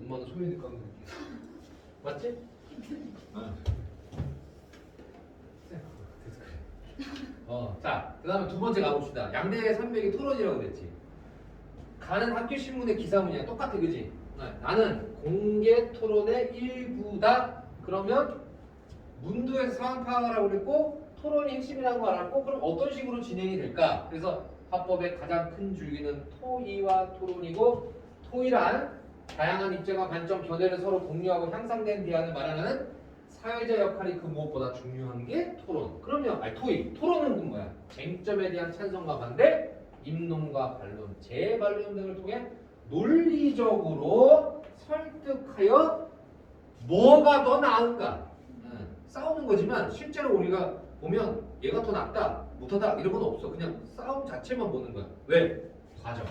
엄마는 소연이 깡 맞지? 아. 자, 그 다음에 두 번째 가봅시다. 양대 산맥이 토론이라고 그랬지. 가는 학교 신문의 기사문이야. 똑같아, 그지? 나는 공개 토론의 일부다. 그러면 문두에서 상황 파악을 하고 그랬고 토론이 핵심이라는 거 알았고 그럼 어떤 식으로 진행이 될까? 그래서 화법의 가장 큰 줄기는 토의와 토론이고 토의란 다양한 입장과 관점, 견해를 서로 공유하고 향상된 대안을 말하는 사회자 역할이 그 무엇보다 중요한 게 토론. 그러면 토의. 토론은 그 뭐야? 쟁점에 대한 찬성과 반대, 입론과 반론, 재반론 등을 통해 논리적으로 설득하여 뭐가 더 나은가? 싸우는 거지만 실제로 우리가 보면 얘가 더 낫다, 못하다 이런 건 없어. 그냥 싸움 자체만 보는 거야. 왜? 과정.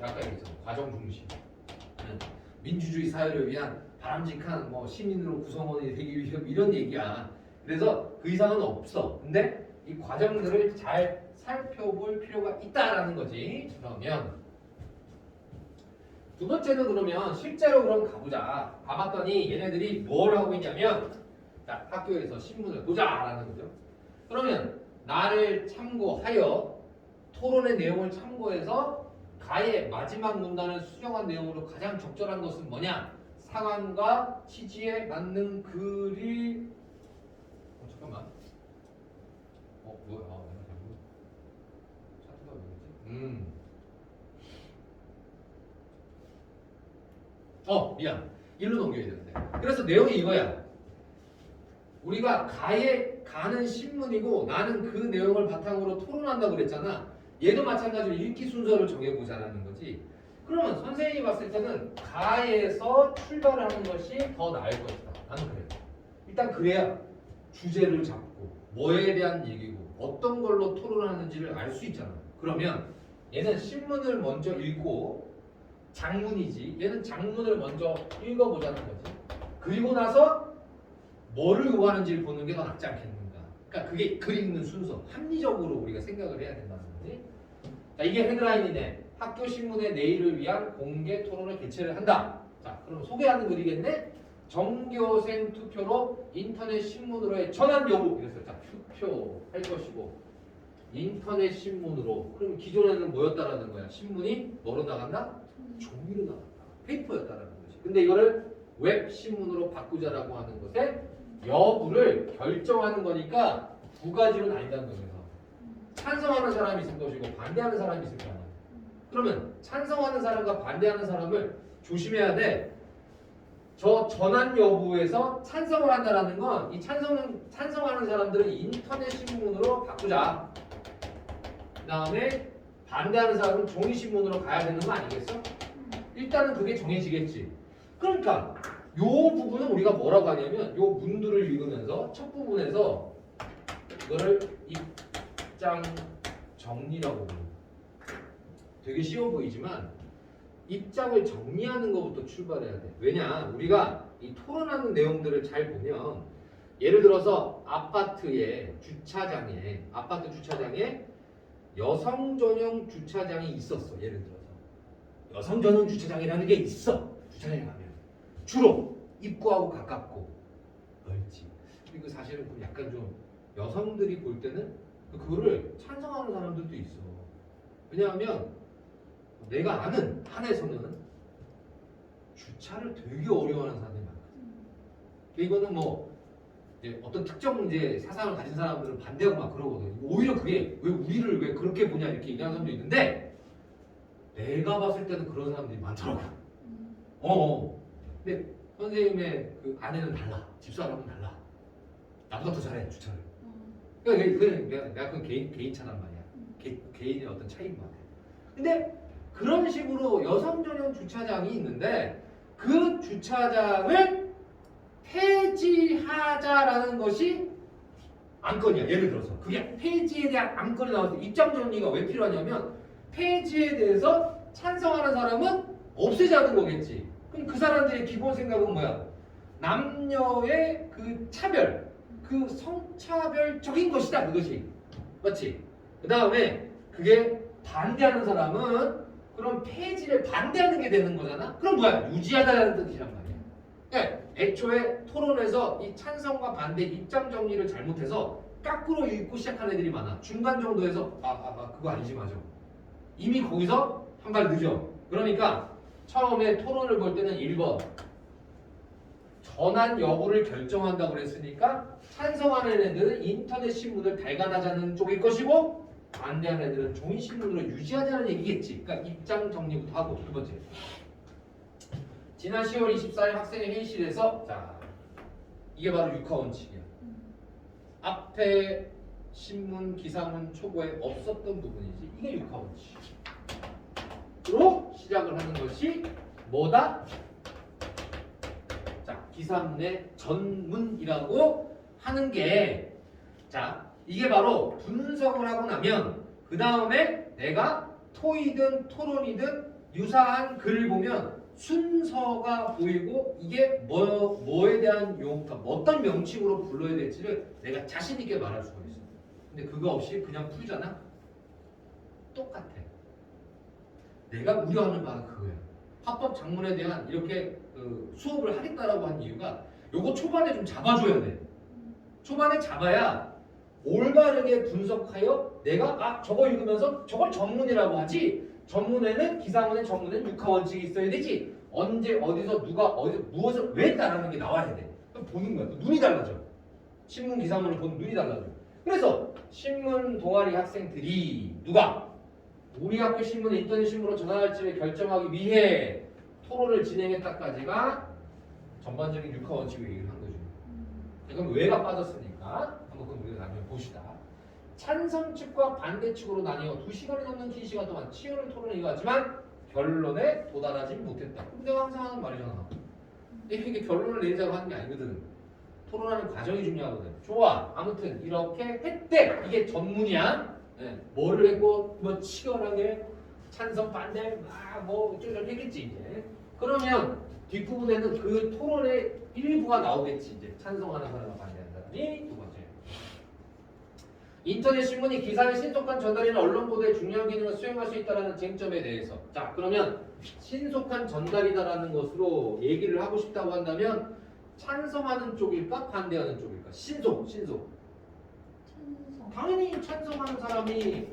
아까 얘기했잖아. 과정 중심. 민주주의 사회를 위한 바람직한 시민으로 구성원이 되기 위해 이런 얘기야. 그래서 그 이상은 없어. 근데 이 과정들을 잘 살펴볼 필요가 있다라는 거지. 그러면 두 번째는 그러면 실제로 그럼 가보자. 가봤더니 얘네들이 뭘 하고 있냐면 자, 학교에서 신문을 보자라는 거죠. 그러면 나를 참고하여 토론의 내용을 참고해서 가의 마지막 문단을 수정한 내용으로 가장 적절한 것은 뭐냐? 상황과 취지에 맞는 글이 잠깐만. 뭐야? 내가 잘못 차트가 왜그랬지? 미안. 일로 넘겨야 되는데. 그래서 내용이 이거야. 우리가 가는 신문이고 나는 그 내용을 바탕으로 토론한다고 그랬잖아. 얘도 마찬가지로 읽기 순서를 정해보자라는 거지. 그러면 선생님이 봤을 때는 가에서 출발을 하는 것이 더 나을 것이다. 나는 그래. 일단 그래야 주제를 잡고 뭐에 대한 얘기고 어떤 걸로 토론하는지를 알 수 있잖아. 그러면 얘는 신문을 먼저 읽고 장문이지. 얘는 장문을 먼저 읽어보자는 거지. 그리고 나서 뭐를 요구하는지를 보는 게 더 낫지 않겠는가. 그러니까 그게 글 읽는 순서. 합리적으로 우리가 생각을 해야 된다는 거지. 자, 이게 헤드라인이네. 학교 신문의 내일을 위한 공개 토론을 개최를 한다. 자, 그럼 소개하는 글이겠네. 전교생 투표로 인터넷 신문으로의 전환 여부. 이랬어요. 자, 투표할 것이고 인터넷 신문으로. 그럼 기존에는 뭐였다라는 거야? 신문이 뭐로 나간다? 종이로 나간다. 페이퍼였다라는 거지. 근데 이거를 웹 신문으로 바꾸자라고 하는 것에 여부를 결정하는 거니까 두 가지로 나뉜다는 거예요. 찬성하는 사람이 있을 것이고 반대하는 사람이 있을 거 아니야. 그러면 찬성하는 사람과 반대하는 사람을 조심해야 돼. 저 전환 여부에서 찬성을 한다라는 건 이 찬성하는 사람들은 인터넷 신문으로 바꾸자. 그 다음에 반대하는 사람은 종이 신문으로 가야 되는 거 아니겠어? 일단은 그게 정해지겠지. 그러니까 요 부분은 우리가 뭐라고 하냐면 요 문들을 읽으면서 첫 부분에서 이거를 입장 정리라고 부르는 되게 쉬워 보이지만 입장을 정리하는 것부터 출발해야 돼. 왜냐? 우리가 이 토론하는 내용들을 잘 보면 예를 들어서 아파트 주차장에 여성 전용 주차장이 있었어. 예를 들어서 여성 전용 주차장이라는 게 있어. 주차장에 가면 주로 입구하고 가깝고 넓지. 그리고 사실은 약간 좀 여성들이 볼 때는 그거를 찬성하는 사람들도 있어. 왜냐하면 내가 아는 한에서는 주차를 되게 어려워하는 사람들이 많거든. 이거는 이제 어떤 특정 이제 사상을 가진 사람들은 반대하고 막 그러거든. 오히려 그게 왜 우리를 왜 그렇게 보냐 이렇게 얘기하는 사람도 있는데 내가 봤을 때는 그런 사람들이 많더라고. 근데 선생님의 그 아내는 달라. 집사람은 달라. 나보다 더 잘해 주차를. 그러니까 내가 그건 개인 차란 말이야. 개인의 어떤 차이인 것 같아. 근데 그런 식으로 여성 전용 주차장이 있는데 그 주차장을 폐지하자라는 것이 안건이야. 예를 들어서 그게 폐지에 대한 안건이 나왔을 때 입장 정리가 왜 필요하냐면 폐지에 대해서 찬성하는 사람은 없애자는 거겠지. 그럼 그 사람들의 기본 생각은 뭐야? 남녀의 그 차별, 그 성차별적인 것이다. 그것이. 맞지? 그 다음에 그게 반대하는 사람은 그럼 폐지를 반대하는 게 되는 거잖아. 그럼 뭐야? 유지하다라는 뜻이란 말이야. 그러니까 애초에 토론에서 이 찬성과 반대 입장 정리를 잘못해서 거꾸로 읽고 시작하는 애들이 많아. 중간 정도에서 그거 아니지 맞아. 이미 거기서 한 발 늦어. 그러니까 처음에 토론을 볼 때는 1번 전환 여부를 결정한다고 그랬으니까 찬성하는 애들은 인터넷 신문을 발간하자는 쪽일 것이고 반대하는 애들은 종이 신문으로 유지하자는 얘기겠지. 그러니까 입장 정리부터 하고. 두 번째, 지난 10월 24일 학생회 회의실에서 자 이게 바로 육하 원칙이야. 앞에 신문, 기사문, 초고에 없었던 부분이지. 이게 육하 원칙으로 시작을 하는 것이 뭐다? 자, 기사문의 전문이라고 하는 게 자, 이게 바로 분석을 하고 나면 그 다음에 내가 토의든 토론이든 유사한 글을 보면 순서가 보이고 이게 뭐에 대한 그러니까 어떤 명칭으로 불러야 될지를 내가 자신 있게 말할 수가 있어. 근데 그거 없이 그냥 풀잖아? 똑같아. 내가 우려하는 바가 그거야. 합법 작문에 대한 이렇게 수업을 하겠다라고 한 이유가 요거 초반에 좀 잡아줘야 돼. 초반에 잡아야 올바르게 분석하여 내가 저거 읽으면서 저걸 전문이라고 하지. 전문에는 기사문에 전문에는 육하 원칙이 있어야 되지. 언제 어디서 누가 어디서 무엇을 왜 했다라는 게 나와야 돼. 그럼 보는 거야. 눈이 달라져. 신문 기사문을 보는 눈이 달라져. 그래서 신문 동아리 학생들이 누가 우리 학교 신문을 인터넷 신문으로 전환할지를 결정하기 위해 토론을 진행했다까지가 전반적인 육하 원칙을 얘기를 한 거죠. 그럼 왜가 빠졌으니까 한번 그럼 우리가 나중에 봅시다. 찬성 측과 반대 측으로 나뉘어 2시간이 넘는 긴 시간 동안 치열한 토론을 이어갔지만 결론에 도달하지 못했다. 그럼 내가 항상 하는 말이잖아. 이게 결론을 내리자고 하는 게 아니거든. 토론하는 과정이 중요하거든. 좋아. 아무튼 이렇게 했대. 이게 전문이야. 네. 뭐를 했고 뭐 치열하게 찬성 반대 뭐 어쩌고저쩌고 했겠지 이제. 그러면 뒷부분에는 그 토론의 일부가 나오겠지 이제. 찬성하는 사람과 반대하는 사람이. 두 번째, 인터넷 신문이 기사의 신속한 전달이나 언론 보도의 중요한 기능을 수행할 수 있다는 쟁점에 대해서. 자, 그러면 신속한 전달이다라는 것으로 얘기를 하고 싶다고 한다면 찬성하는 쪽일까 반대하는 쪽일까? 신속. 찬성. 당연히 찬성하는 사람이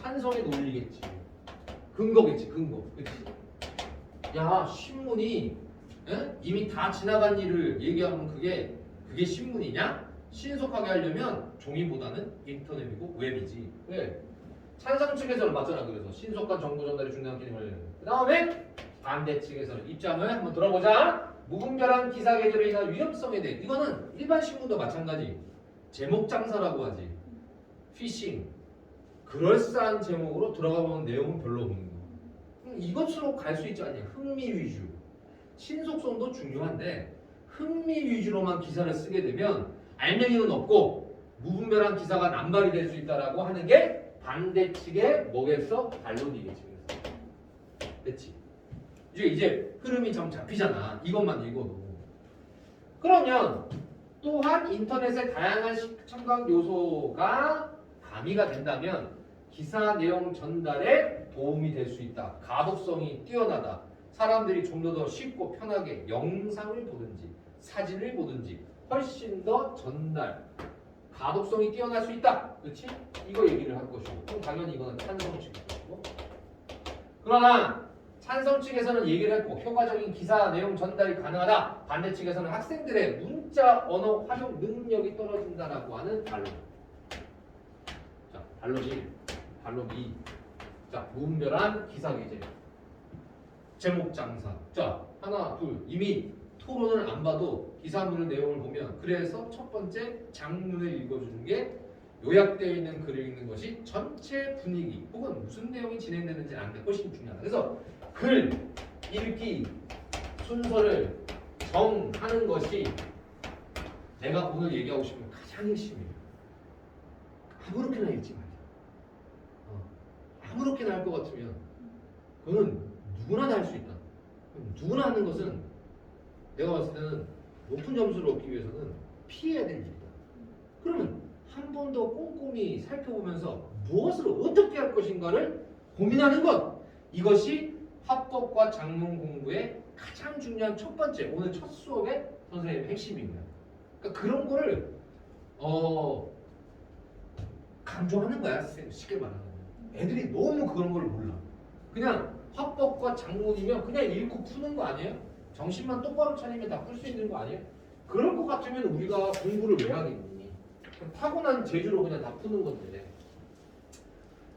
찬성에 논리겠지. 근거겠지, 근거. 그렇지? 야, 신문이 이미 다 지나간 일을 얘기하면 그게 신문이냐? 신속하게 하려면 종이보다는 인터넷이고 웹이지. 왜? 찬성 측에서는 맞잖아. 그래서 신속한 정보 전달이 중요한 기능을. 그 다음에 반대 측에서는 입장을 한번 들어보자. 무분별한 기사 게재로 인한 위험성에 대해. 이거는 일반 신문도 마찬가지. 제목 장사라고 하지. 피싱. 그럴싸한 제목으로 들어가 보면 내용은 별로 없는 거. 이것으로 갈 수 있지 않냐. 흥미 위주. 신속성도 중요한데 흥미 위주로만 기사를 쓰게 되면 알맹이는 없고 무분별한 기사가 남발이 될 수 있다라고 하는 게 반대 측의 뭐겠어? 반론이겠지. 됐지? 이제 흐름이 좀 잡히잖아. 이것만 읽어도. 그러면 또한 인터넷의 다양한 첨가 요소가 가미가 된다면 기사 내용 전달에 도움이 될 수 있다. 가독성이 뛰어나다. 사람들이 좀 더 쉽고 편하게 영상을 보든지 사진을 보든지 훨씬 더 전달, 가독성이 뛰어날 수 있다. 그렇지? 이거 얘기를 할 것이고 그럼 당연히 이거는 찬성 측일 것이고. 그러나 찬성 측에서는 얘기를 했고 효과적인 기사 내용 전달이 가능하다. 반대 측에서는 학생들의 문자 언어 활용 능력이 떨어진다라고 하는 반론. 자, 반론 1, 반론 2. 자, 무분별한 기사 게재. 제목 장사. 자, 하나, 둘. 이미 토론을 안 봐도 기사문의 내용을 보면 그래서 첫 번째 장문을 읽어주는 게 요약되어 있는 글을 읽는 것이 전체 분위기 혹은 무슨 내용이 진행되는지 아는 게 훨씬 중요하다. 그래서 글 읽기 순서를 정하는 것이 내가 오늘 얘기하고 싶은 가장 핵심이에요. 아무렇게나 읽지 말자. 아무렇게나 할 것 같으면 그거는 누구나 다 할 수 있다. 누구나 하는 것은 내가 봤을 때는 높은 점수를 얻기 위해서는 피해야 될 일이다. 그러면 한 번 더 꼼꼼히 살펴보면서 무엇을 어떻게 할 것인가를 고민하는 것. 이것이 합법과 작문 공부의 가장 중요한 첫 번째, 오늘 첫 수업의 선생님의 핵심입니다. 그러니까 그런 거를 강조하는 거야, 쉽게 말하면. 애들이 너무 그런 걸 몰라. 그냥 합법과 작문이면 그냥 읽고 푸는 거 아니에요? 정신만 똑바로 차리면 다 풀 수 있는 거 아니에요? 그럴 것 같으면 우리가 공부를 왜 하겠니? 타고난 재주로 그냥 다 푸는 건데.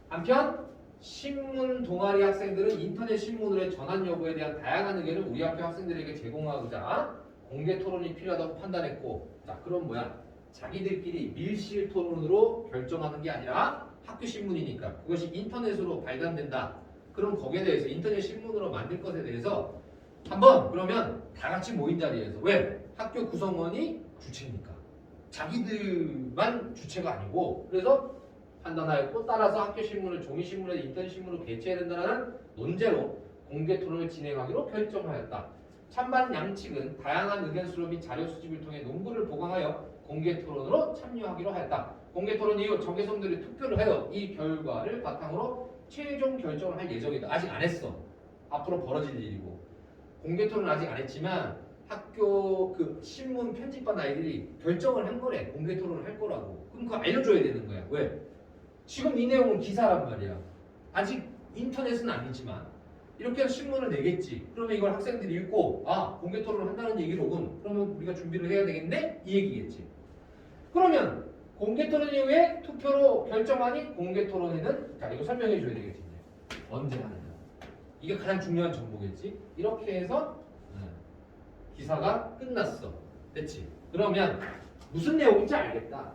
한편 신문 동아리 학생들은 인터넷 신문의 전환 여부에 대한 다양한 의견을 우리 학교 학생들에게 제공하고자 공개 토론이 필요하다고 판단했고, 자 그럼 뭐야? 자기들끼리 밀실 토론으로 결정하는 게 아니라 학교 신문이니까 그것이 인터넷으로 발간된다. 그럼 거기에 대해서 인터넷 신문으로 만들 것에 대해서 한번 그러면 다 같이 모인 자리에서, 왜? 학교 구성원이 주체니까 자기들만 주체가 아니고, 그래서 판단하였고 따라서 학교 신문을 종이 신문에서 인터넷 신문으로 개최해야 된다는 논제로 공개 토론을 진행하기로 결정하였다. 찬반 양측은 다양한 의견 수로 및 자료 수집을 통해 논문을 보강하여 공개 토론으로 참여하기로 하였다. 공개 토론 이후 정계성들이 투표를 하여 이 결과를 바탕으로 최종 결정을 할 예정이다. 아직 안 했어. 앞으로 벌어질 일이고. 공개 토론은 아직 안 했지만 학교 그 신문 편집반 아이들이 결정을 한 거래. 공개 토론을 할 거라고. 그럼 그거 알려줘야 되는 거야. 왜? 지금 이 내용은 기사란 말이야. 아직 인터넷은 아니지만 이렇게 해서 신문을 내겠지. 그러면 이걸 학생들이 읽고 공개 토론을 한다는 얘기로군. 그러면 우리가 준비를 해야 되겠네? 이 얘기겠지. 그러면 공개 토론 이후에 투표로 결정하니 공개 토론에는, 자 이거 설명해 줘야 되겠지. 이제. 언제 하느냐. 이게 가장 중요한 정보겠지. 이렇게 해서 기사가 끝났어. 됐지? 그러면 무슨 내용인지 알겠다.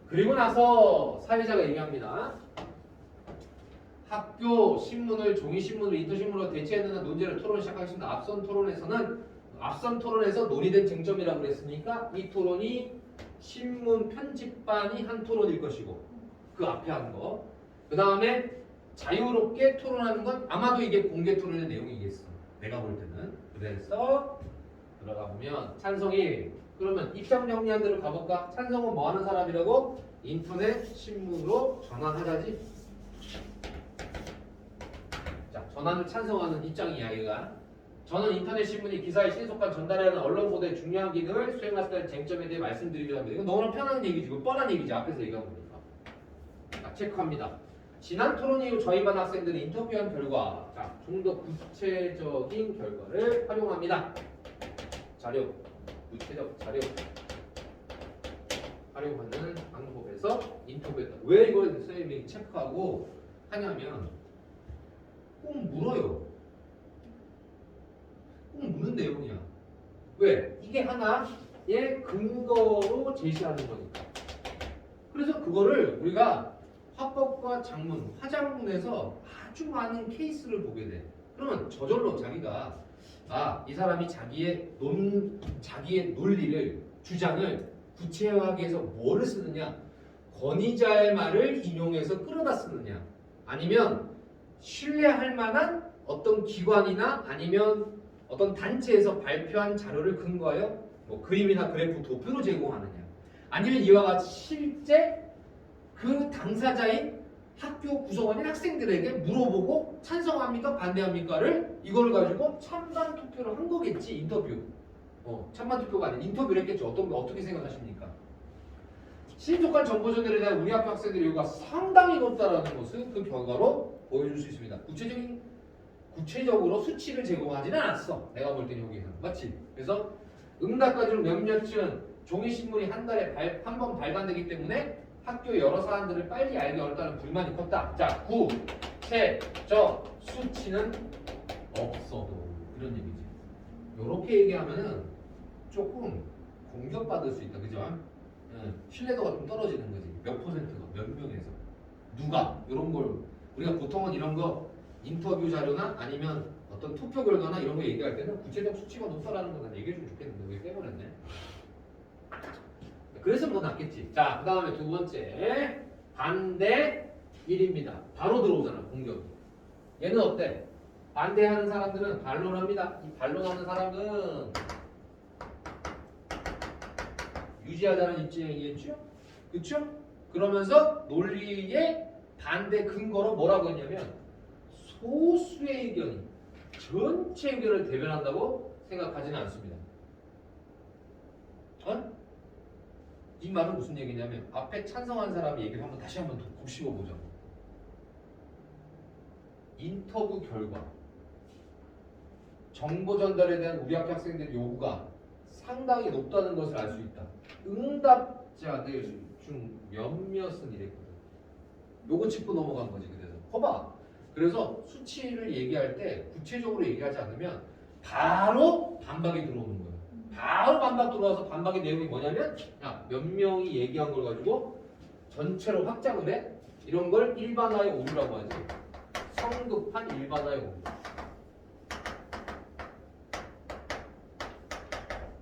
그리고 나서 사회자가 얘기합니다. 학교 신문을 종이 신문으로 인터 신문으로 대체해야 되는 논제를 토론을 시작하겠습니다. 앞선 토론에서 논의된 쟁점이라고 그랬으니까 이 토론이 신문 편집반이 한 토론일 것이고, 그 앞에 한 거. 그 다음에 자유롭게 토론하는 건 아마도 이게 공개 토론의 내용이겠어. 내가 볼 때는. 그래서 들어가 보면 찬성이, 그러면 입장 정리한 대로 가볼까? 찬성은 뭐 하는 사람이라고? 인터넷 신문으로 전환하자지. 자, 전환을 찬성하는 입장이야, 얘가. 저는 인터넷 신문이 기사의 신속한 전달하는 언론 보도의 중요한 기능을 수행할 수 있는 쟁점에 대해 말씀드리려 합니다. 이거 너무나 편한 얘기지, 이거 뻔한 얘기지, 앞에서 얘기한 거니까. 자, 체크합니다. 지난 토론 이후 저희 반 학생들이 인터뷰한 결과, 자, 좀 더 구체적인 결과를 활용합니다. 자료, 구체적 자료 활용하는 방법에서 인터뷰했다. 왜 이걸 선생님이 체크하고 하냐면 꼭 물어요. 꼭 묻는 내용이야. 왜? 이게 하나의 근거로 제시하는 거니까. 그래서 그거를 우리가 화법과 작문, 화작문에서 아주 많은 케이스를 보게 돼. 그러면 저절로 자기가 이 사람이 자기의 논리를, 주장을 구체화하기 위해서 뭐를 쓰느냐? 권위자의 말을 인용해서 끌어다 쓰느냐? 아니면 신뢰할 만한 어떤 기관이나 아니면 어떤 단체에서 발표한 자료를 근거하여 뭐 그림이나 그래프, 도표로 제공하느냐? 아니면 이와 같이 실제 그 당사자인 학교 구성원인 학생들에게 물어보고 찬성합니까? 반대합니까를 이걸 가지고 찬반 투표를 한 거겠지. 인터뷰. 찬반 투표가 아닌 인터뷰를 했겠죠. 어떻게 생각하십니까? 신속한 정보 전달에 대한 우리 학교 학생들의 요구가 상당히 높다라는 것을 그 결과로 보여줄 수 있습니다. 구체적으로 수치를 제공하지는 않았어. 내가 볼 때는 여기에서. 맞지? 그래서 응답가 중 몇몇은 종이신문이 한 달에 한 번 발간되기 때문에 학교 여러 사람들을 빨리 알기 어렵다는 불만이 컸다. 자, 구체적 수치는 없어도 이런 얘기지. 이렇게 얘기하면은 조금 공격받을 수 있다. 그죠? 신뢰도가 좀 떨어지는 거지. 몇 퍼센트가, 몇 명에서. 누가? 이런 걸 우리가 보통은 이런 거 인터뷰 자료나 아니면 어떤 투표 결과나 이런 거 얘기할 때는 구체적 수치가 높다라는 거 난 얘기해주면 좋겠는데 왜 빼버렸네? 그래서 뭐 낫겠지. 자, 그 다음에 두 번째 반대 1입니다. 바로 들어오잖아, 공격이. 얘는 어때? 반대하는 사람들은 반론합니다. 이 반론하는 사람은 유지하자는 입장 얘기했죠? 그쵸? 그러면서 논리의 반대 근거로 뭐라고 했냐면 소수의 의견이 전체 의견을 대변한다고 생각하지는 않습니다. 어? 이 말은 무슨 얘기냐면 앞에 찬성한 사람의 얘기를 다시 한번 더 곱씹어 보자. 인터뷰 결과 정보 전달에 대한 우리 학교 학생들의 요구가 상당히 높다는 것을 알 수 있다. 응답자들 중 몇몇은 이랬거든. 요거 짚고 넘어간 거지. 그래서 봐봐. 그래서 수치를 얘기할 때 구체적으로 얘기하지 않으면 바로 반박이 들어오는 거야. 바로 반박 들어와서 반박의 내용이 뭐냐면 야, 몇 명이 얘기한 걸 가지고 전체로 확장을 해? 이런 걸 일반화의 오류라고 하지. 성급한 일반화의 오류.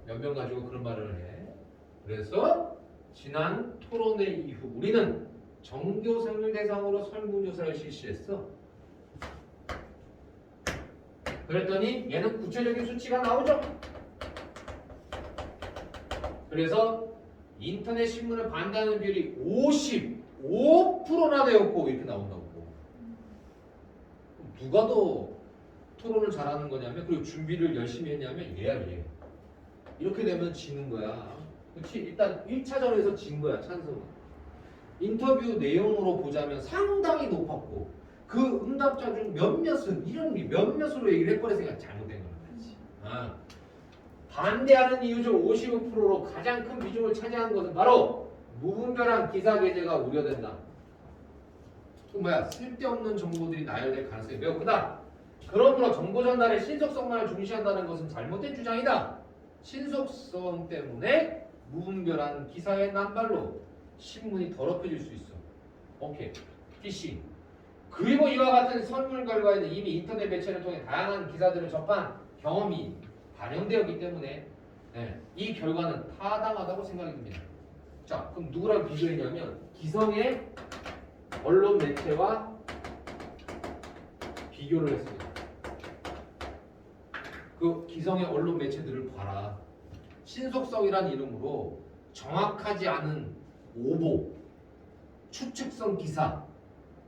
몇 명 가지고 그런 말을 해. 그래서 지난 토론회 이후 우리는 전교생을 대상으로 설문조사를 실시했어. 그랬더니 얘는 구체적인 수치가 나오죠. 그래서 인터넷 신문을 반대하는 비율이 55%나 되었고 이렇게 나온다고. 누가 더 토론을 잘하는 거냐면 그리고 준비를 열심히 했냐면 얘야 얘. 이렇게 되면 지는 거야. 그렇지? 일단 1차전에서 진 거야 찬성은. 인터뷰 내용으로 보자면 상당히 높았고 그 응답자 중 몇몇은 이런 몇몇으로 얘기를 해버렸으니까 잘못된 거란 말이지. 반대하는 이유 중 55%로 가장 큰 비중을 차지하는 것은 바로 무분별한 기사 게재가 우려된다. 쓸데없는 정보들이 나열될 가능성이 매우 크다. 그러므로 정보 전달의 신속성만을 중시한다는 것은 잘못된 주장이다. 신속성 때문에 무분별한 기사의 남발로 신문이 더럽혀질 수 있어. 오케이. PC. 그리고 이와 같은 설문 결과에는 이미 인터넷 매체를 통해 다양한 기사들을 접한 경험이 반영되었기 때문에 이 결과는 타당하다고 생각이 듭니다. 자, 그럼 누구랑 비교했냐면 기성의 언론 매체와 비교를 했습니다. 그 기성의 언론 매체들을 봐라. 신속성이란 이름으로 정확하지 않은 오보, 추측성 기사,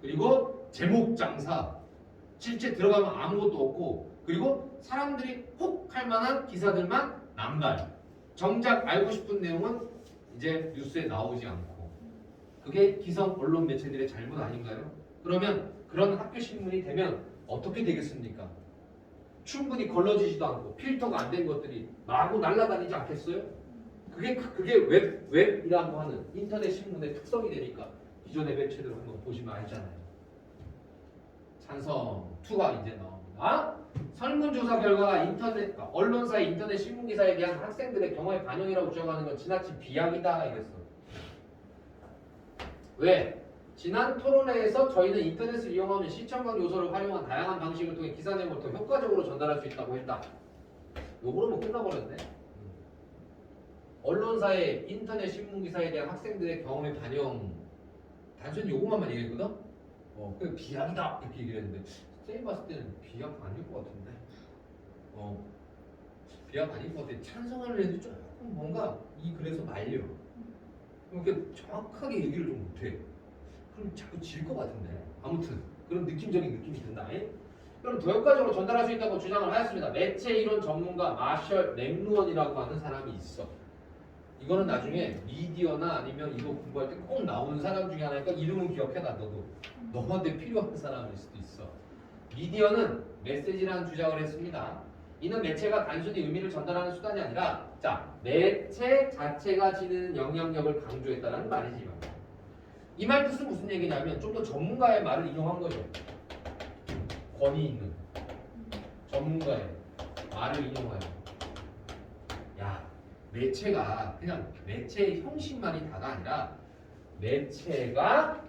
그리고 제목 장사, 실제 들어가면 아무것도 없고, 그리고 사람들이 혹 할 만한 기사들만 남발. 정작 알고 싶은 내용은 이제 뉴스에 나오지 않고. 그게 기성 언론 매체들의 잘못 아닌가요? 그러면 그런 학교 신문이 되면 어떻게 되겠습니까? 충분히 걸러지지도 않고 필터가 안 된 것들이 마구 날아다니지 않겠어요? 그게 웹이라고 하는 인터넷 신문의 특성이 되니까 기존의 매체들을 한번 보시면 알잖아요. 찬성 2가 이제 나옵니다. 설문조사 결과가 언론사의 인터넷 신문 기사에 대한 학생들의 경험의 반영이라고 주장하는 건 지나친 비약이다 이랬어. 왜? 지난 토론회에서 저희는 인터넷을 이용하는 시청각 요소를 활용한 다양한 방식을 통해 기사 내용을 더 효과적으로 전달할 수 있다고 했다. 요거로 뭐 끝나버렸네. 언론사의 인터넷 신문 기사에 대한 학생들의 경험의 반영 단순히 요것만 얘기했거든? 그 비약이다 이렇게 얘기를 했는데 쌤이 봤을 때는 비약 아닐 것 같은데 비약 아닐 것 같아. 찬성을 해도 조금 뭔가 이 글에서 말려. 이렇게 정확하게 얘기를 좀 못해. 그럼 자꾸 질 것 같은데. 아무튼 그런 느낌적인 느낌이 든다. 그럼 더 효과적으로 전달할 수 있다고 주장을 하였습니다. 매체 이론 전문가 마셜 맥루언이라고 하는 사람이 있어. 이거는 나중에 미디어나 아니면 이거 공부할 때 꼭 나오는 사람 중에 하나니까 이름은 기억해놔. 너도 너한테 필요한 사람일 수도 있어. 미디어는 메시지라는 주장을 했습니다. 이는 매체가 단순히 의미를 전달하는 수단이 아니라 매체 자체가 지니는 영향력을 강조했다는 말이지만 이 말 뜻은 무슨 얘기냐면 좀 더 전문가의 말을 인용한 거죠. 권위 있는 전문가의 말을 인용하여 야 매체가 그냥 매체의 형식만이 다가 아니라 매체가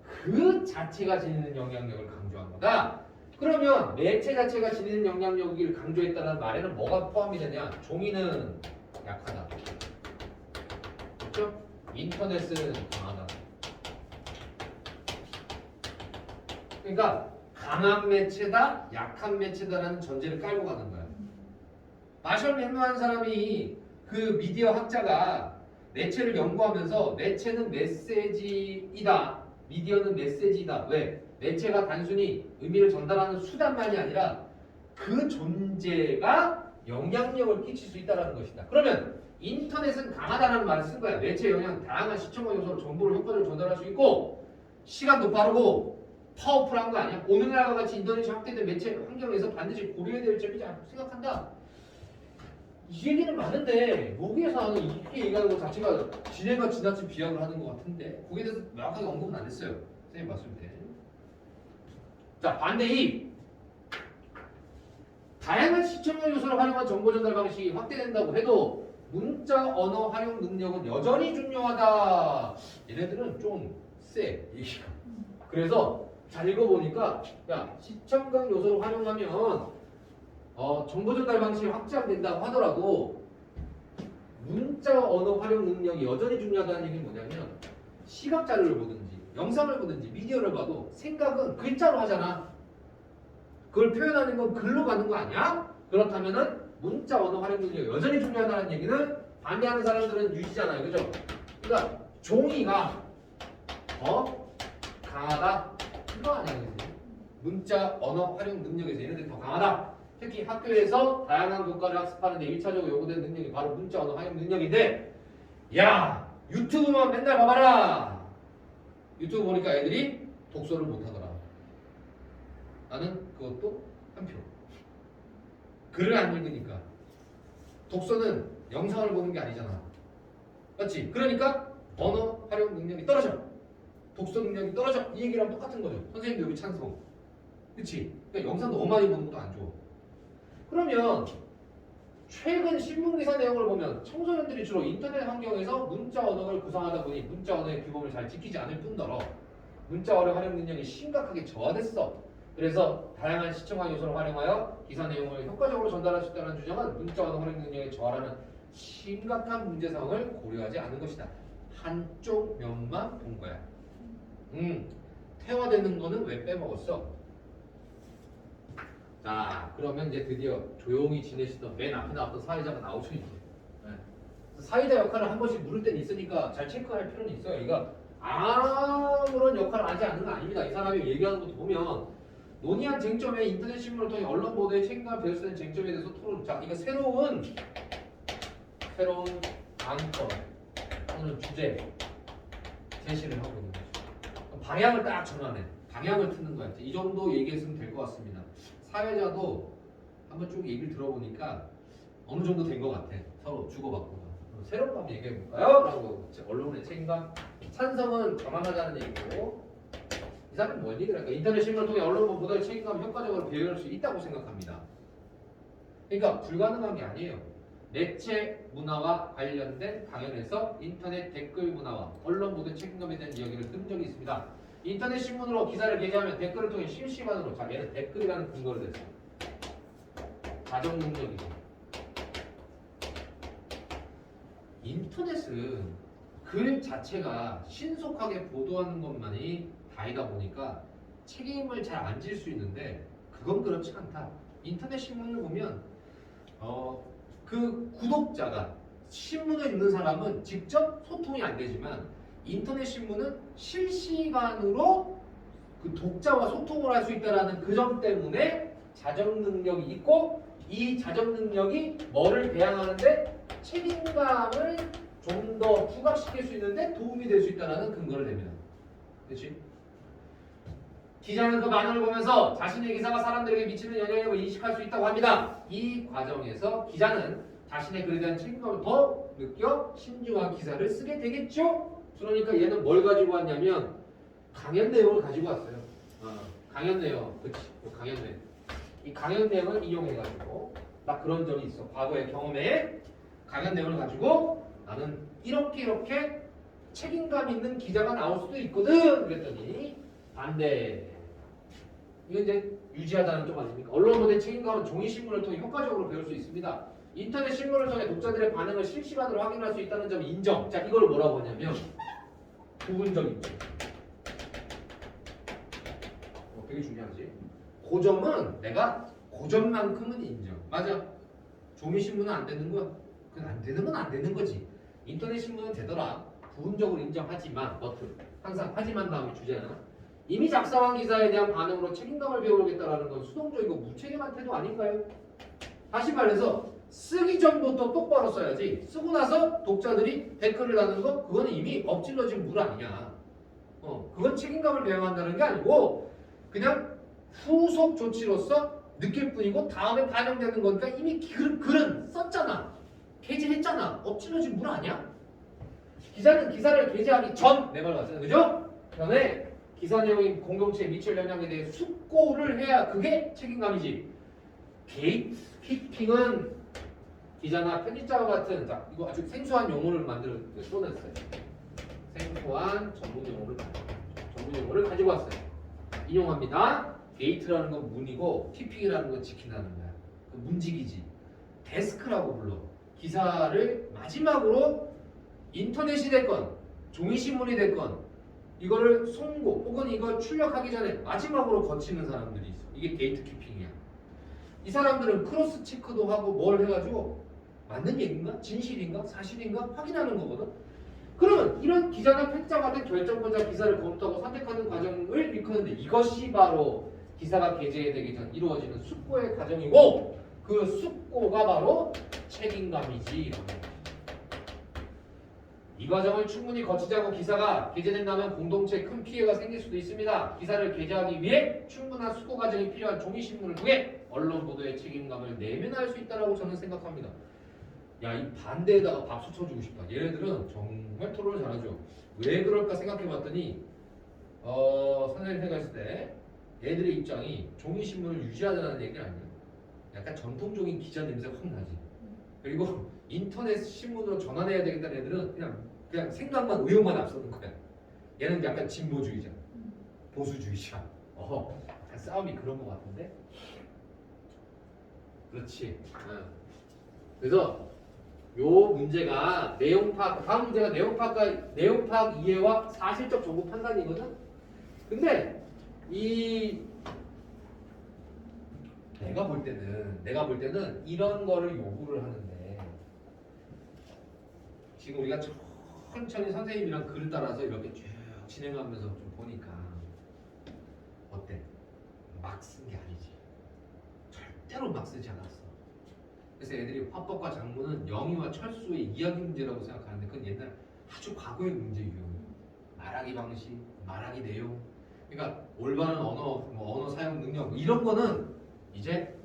그 자체가 지니는 영향력을 강조한 거다. 그러면 매체 자체가 지니는 영향력을 강조했다는 말에는 뭐가 포함이 되냐? 종이는 약하다. 그렇죠? 인터넷은 강하다. 그러니까 강한 매체다, 약한 매체다라는 전제를 깔고 가는 거야. 마셜 맥루한 사람이 그 미디어 학자가 매체를 연구하면서 매체는 메시지이다. 미디어는 메시지이다. 왜? 매체가 단순히 의미를 전달하는 수단만이 아니라 그 존재가 영향력을 끼칠 수 있다는 것이다. 그러면 인터넷은 강하다는 말을 쓴 거야. 매체 영향, 다양한 시청과 요소로 정보를 효과적으로 전달할 수 있고 시간도 빠르고 파워풀한 거 아니야? 오늘날과 같이 인터넷이 확대된 매체 환경에서 반드시 고려해야 될 점이라고 생각한다. 이 얘기는 많은데 여기에서 하는 이렇게 얘기하는 것 자체가 진행과 지나친 비약을 하는 것 같은데 거기에 대해서 명확하게 언급은 안 했어요. 선생님 봤을 때. 자, 반대 2. 다양한 시청력 요소를 활용한 정보 전달 방식이 확대된다고 해도 문자 언어 활용 능력은 여전히 중요하다. 얘네들은 좀 세, 얘기가. 그래서 잘 읽어보니까 야, 시청각 요소를 활용하면 정보 전달 방식이 확장된다고 하더라도 문자 언어 활용 능력이 여전히 중요하다는 얘기는 뭐냐면 시각 자료를 보든지 영상을 보든지 미디어를 봐도 생각은 글자로 하잖아. 그걸 표현하는 건 글로 가는 거 아니야? 그렇다면은 문자 언어 활용 능력이 여전히 중요하다는 얘기는 반대하는 사람들은 유지잖아요. 그죠? 그러니까 종이가 더 강하다? 이거 아니야. 그치? 문자 언어 활용 능력에서 얘네들이 더 강하다. 특히 학교에서 다양한 교과를 학습하는 데 1차적으로 요구되는 능력이 바로 문자 언어 활용 능력인데 야! 유튜브만 맨날 봐봐라! 유튜브 보니까 애들이 독서를 못하더라. 나는 그것도 한 표. 글을 안 읽으니까. 독서는 영상을 보는 게 아니잖아. 맞지? 그러니까 언어 활용 능력이 떨어져. 독서 능력이 떨어져. 이 얘기랑 똑같은 거죠. 선생님도 여기 찬성. 그치? 그러니까 영상 너무 많이 보는 것도 안 좋아. 그러면 최근 신문기사 내용을 보면 청소년들이 주로 인터넷 환경에서 문자 언어를 구사하다 보니 문자 언어의 규범을 잘 지키지 않을 뿐더러 문자 언어 활용 능력이 심각하게 저하됐어. 그래서 다양한 시청각 요소를 활용하여 기사 내용을 효과적으로 전달할 수 있다는 주장은 문자 언어 활용 능력의 저하라는 심각한 문제 상황을 고려하지 않은 것이다. 한쪽 면만 본 거야. 퇴화되는 거는 왜 빼먹었어? 자, 그러면 이제 드디어 조용히 지내시던 맨 앞에 나왔던 사회자가 나오죠 이제. 네. 사회자 역할을 한 번씩 물을 땐 있으니까 잘 체크할 필요는 있어요. 이거 아무런 역할을 하지 않는 건 아닙니다. 이 사람이 얘기하는 것도 보면 논의한 쟁점에 인터넷 신문을 통해 언론 보도에 책임감을 배울 수 있는 쟁점에 대해서 토론. 자, 이거 새로운 안건 또는 주제 제시를 하고 있는 거죠. 방향을 딱 전환해. 방향을 트는 거야. 이 정도 얘기했으면 될 것 같습니다. 사회자도 한번 쭉 얘기를 들어보니까 어느 정도 된 것 같아. 서로 주고받고. 새로운 거 한번 얘기해볼까요? 라고 언론의 책임감. 찬성은 감안하자는 얘기고 이 사람은 뭔 얘기를 할까? 인터넷 신문을 통해 언론 보도의 책임감을 효과적으로 배열할 수 있다고 생각합니다. 그러니까 불가능한 게 아니에요. 매체 문화와 관련된 강연에서 인터넷 댓글 문화와 언론 보도의 책임감에 대한 이야기를 들은 적이 있습니다. 인터넷 신문으로 기사를 게재하면 댓글을 통해 실시간으로 자 얘는 댓글이라는 근거를 댔어요. 가정 능력이고 인터넷은 글 자체가 신속하게 보도하는 것만이 다이다 보니까 책임을 잘 안 질 수 있는데 그건 그렇지 않다. 인터넷 신문을 보면 그 구독자가 신문을 읽는 사람은 직접 소통이 안 되지만 인터넷 신문은 실시간으로 그 독자와 소통을 할 수 있다는 그 점 때문에 자정 능력이 있고 이 자정 능력이 뭐를 배양하는데 책임감을 좀 더 부각시킬 수 있는데 도움이 될 수 있다는 근거를 댑니다. 그렇지? 기자는 그 만화를 보면서 자신의 기사가 사람들에게 미치는 영향력을 인식할 수 있다고 합니다. 이 과정에서 기자는 자신의 글에 대한 책임감을 더 느껴 신중한 기사를 쓰게 되겠죠? 그러니까 얘는 뭘 가지고 왔냐면 강연 내용을 가지고 왔어요. 강연 내용, 그렇지? 강연 내용. 이 강연 내용을 이용해가지고 나 그런 적이 있어. 과거의 경험에 강연 내용을 가지고 나는 이렇게 책임감 있는 기자가 나올 수도 있거든. 그랬더니 반대. 이건 이제 유지하자는 쪽 아닙니까? 언론보다의 책임감은 종이 신문을 통해 효과적으로 배울 수 있습니다. 인터넷 신문을 통해 독자들의 반응을 실시간으로 확인할 수 있다는 점 인정. 자, 이걸 뭐라고 하냐면 부분적 인정. 되게 중요하지. 고점은 내가 고점만큼은 인정. 맞아. 종이 신문은 안 되는 거야. 그건 안 되는 건 안 되는 거지. 인터넷 신문은 되더라. 부분적으로 인정하지만 항상 하지만 다음에 주제는 이미 작성한 기사에 대한 반응으로 책임감을 배우겠다라는 건 수동적이고 무책임한 태도 아닌가요? 다시 말해서 쓰기 전부터 똑바로 써야지 쓰고 나서 독자들이 댓글을 다는 거 그거는 이미 엎질러진 물 아니냐. 그건 책임감을 배워한다는 게 아니고 그냥 후속 조치로서 느낄 뿐이고 다음에 반영되는 거니까 이미 글은 썼잖아. 게재했잖아. 엎질러진 물 아니야? 기자는 기사를 게재하기 전 내 말 맞잖아. 그죠? 전에 기사 내용인 공동체에 미칠 영향에 대해 숙고를 해야 그게 책임감이지. 게이트키핑은 기자나 편집자와 같은 자 이거 아주 생소한 용어를 만들어 써냈어요. 생소한 전문 용어를 가지고 왔어요. 인용합니다. 게이트라는 건 문이고 키핑이라는 건 지킨다는 거야. 문지기지. 데스크라고 불러. 기사를 마지막으로 인터넷이 됐건 종이신문이 됐건 이거를 송고 혹은 이걸 출력하기 전에 마지막으로 거치는 사람들이 있어. 이게 게이트키핑이야. 이 사람들은 크로스 체크도 하고 뭘 해가지고 맞는 얘기인가? 진실인가? 사실인가? 확인하는 거거든. 그러면 이런 기자나 편집자 같은 결정권자 기사를 검토하고 선택하는 과정을 일컫는데 이것이 바로 기사가 게재되기 전 이루어지는 숙고의 과정이고 그 숙고가 바로 책임감이지. 이 과정을 충분히 거치지 않고 기사가 게재된다면 공동체에 큰 피해가 생길 수도 있습니다. 기사를 게재하기 위해 충분한 숙고 과정이 필요한 종이신문을 통해 언론 보도의 책임감을 내면할 수 있다고 저는 생각합니다. 야, 이 반대에다가 박수 쳐주고 싶다. 얘네들은 정말 토론을 잘하죠. 왜 그럴까 생각해봤더니 선생님 생각했을 때 얘들의 입장이 종이신문을 유지하자는 얘기는 아니에요. 약간 전통적인 기자 냄새가 확 나지. 그리고 인터넷 신문으로 전환해야 되겠다는 애들은 그냥 생각만 의욕만 앞서는 거야. 얘는 약간 진보주의자, 보수주의자. 약간 싸움이 그런 것 같은데. 그렇지. 그래서 요 문제가 내용 파악, 다음 문제가 내용 파악 이해와 사실적 정보 판단이거든. 근데 내가 볼 때는 이런 거를 요구를 하는데 지금 우리가 천천히 선생님이랑 글 따라서 이렇게 쭉 진행하면서 좀 보니까 어때? 막 쓴 게 아니지. 절대로 막 쓰지 않았어. 그래서 애들이 화법과 장문은 영희와 철수의 이야기 문제라고 생각하는데 그건 옛날 아주 과거의 문제예요. 말하기 방식, 말하기 내용. 그러니까 올바른 언어 사용 능력 이런 거는 이제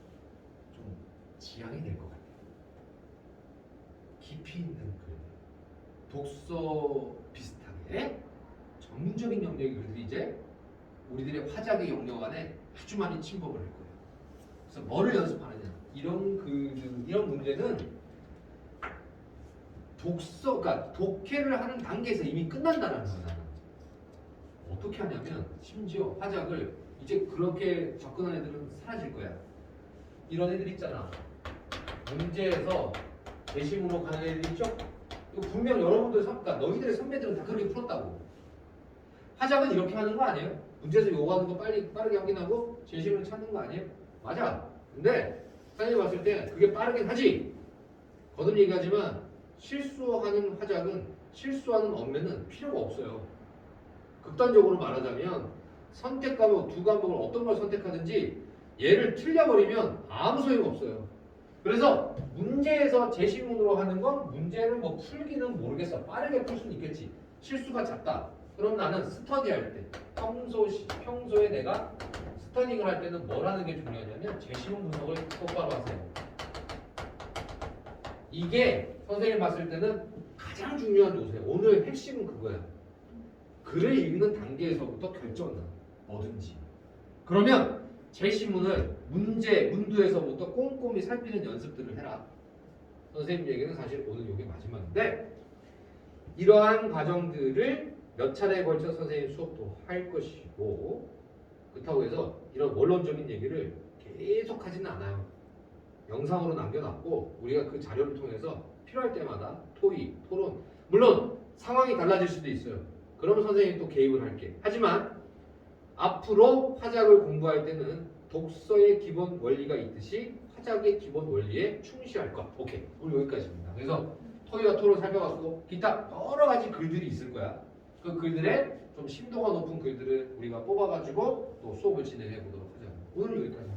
좀 지양이 될 것 같아요. 깊이 있는 글, 독서 비슷하게 전문적인 영역의 글들이 이제 우리들의 화작의 영역 안에 아주 많이 침범을 할 거예요. 그래서 뭐를 연습하느냐 이런 문제는 그러니까 독해를 하는 단계에서 이미 끝난다는 거잖아. 어떻게 하냐면 심지어 화작을 이제 그렇게 접근한 애들은 사라질 거야. 이런 애들 있잖아. 문제에서 내심으로 가는 애들 있죠? 이거 분명 여러분들 그러니까 너희들의 선배들은 다 그렇게 풀었다고. 화작은 이렇게 하는 거 아니에요? 문제에서 요구하는 거 빠르게 확인하고 제시문을 찾는 거 아니에요? 맞아. 근데 선생님이 봤을 때 그게 빠르긴 하지. 거듭 얘기하지만 실수하는 화작은 실수하는 언매는 필요가 없어요. 극단적으로 말하자면 두 과목을 어떤 걸 선택하든지 얘를 틀려버리면 아무 소용 없어요. 그래서 문제에서 제시문으로 하는 건 문제를 풀기는 모르겠어. 빠르게 풀 수는 있겠지. 실수가 잦다. 그럼 나는 스터디할 때 평소에 내가 스터딩을 할 때는 뭘 하는 게 중요하냐면 제시문 분석을 똑바로 하세요. 이게 선생님 봤을 때는 가장 중요한 요소예요. 오늘 핵심은 그거야. 글을 읽는 단계에서부터 결정나. 뭐든지. 그러면 제시문을 문두에서부터 꼼꼼히 살피는 연습들을 해라. 선생님 얘기는 사실 오늘 이게 마지막인데 이러한 과정들을 몇 차례에 걸쳐 선생님 수업도 할 것이고 그렇다고 해서 이런 원론적인 얘기를 계속 하지는 않아요. 영상으로 남겨놨고 우리가 그 자료를 통해서 필요할 때마다 토의, 토론 물론 상황이 달라질 수도 있어요. 그러면 선생님이 또 개입을 할게. 하지만 앞으로 화작을 공부할 때는 독서의 기본 원리가 있듯이 화작의 기본 원리에 충실할 것. 오케이. 오늘 여기까지입니다. 그래서 토의와 토론 살펴봤고 기타 여러 가지 글들이 있을 거야. 그 글들의 좀 심도가 높은 글들을 우리가 뽑아가지고 또 수업을 진행해 보도록 하죠. 오늘 여기까지.